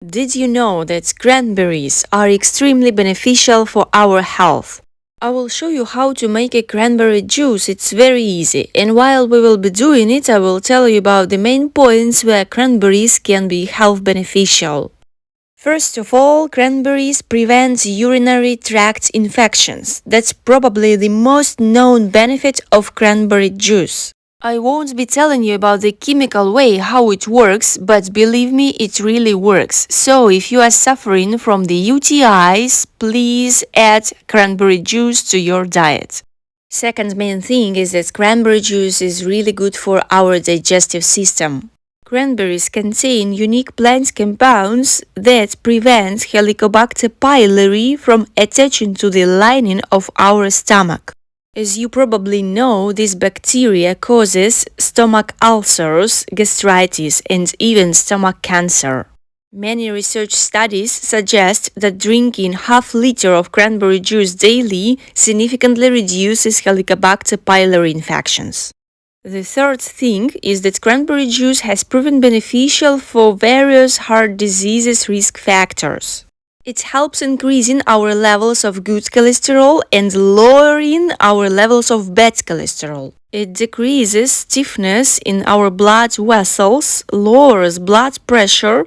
Did you know that cranberries are extremely beneficial for our health? I will show you how to make a cranberry juice. It's very easy. And while we will be doing it, I will tell you about the main points where cranberries can be health beneficial. First of all, cranberries prevent urinary tract infections. That's probably the most known benefit of cranberry juice. I won't be telling you about the chemical way how it works, but believe me, it really works. So if you are suffering from the UTIs, please add cranberry juice to your diet. Second main thing is that cranberry juice is really good for our digestive system. Cranberries contain unique plant compounds that prevent Helicobacter pylori from attaching to the lining of our stomach. As you probably know, this bacteria causes stomach ulcers, gastritis, and even stomach cancer. Many research studies suggest that drinking half liter of cranberry juice daily significantly reduces Helicobacter pylori infections. The third thing is that cranberry juice has proven beneficial for various heart diseases risk factors. It helps increasing our levels of good cholesterol and lowering our levels of bad cholesterol. It decreases stiffness in our blood vessels, lowers blood pressure,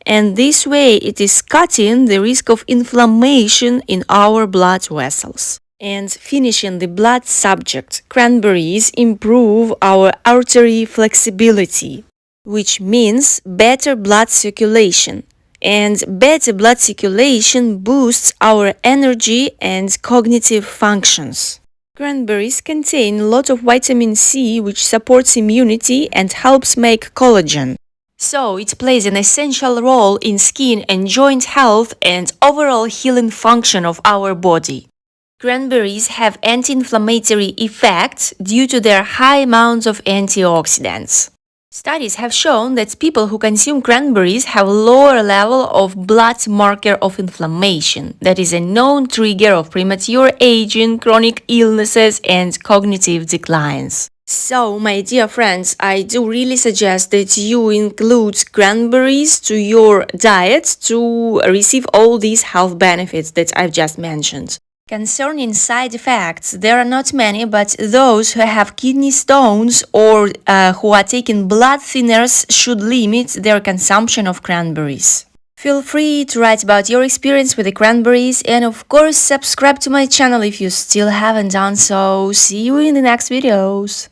and this way it is cutting the risk of inflammation in our blood vessels. And finishing the blood subject, cranberries improve our artery flexibility, which means better blood circulation. And better blood circulation boosts our energy and cognitive functions. Cranberries contain a lot of vitamin C, which supports immunity and helps make collagen. So it plays an essential role in skin and joint health and overall healing function of our body. Cranberries have anti-inflammatory effects due to their high amounts of antioxidants. Studies have shown that people who consume cranberries have a lower level of blood marker of inflammation, that is a known trigger of premature aging, chronic illnesses, and cognitive declines. So, my dear friends, I do really suggest that you include cranberries to your diet to receive all these health benefits that I've just mentioned. Concerning side effects, there are not many, but those who have kidney stones or who are taking blood thinners should limit their consumption of cranberries. Feel free to write about your experience with the cranberries and of course subscribe to my channel if you still haven't done so. See you in the next videos.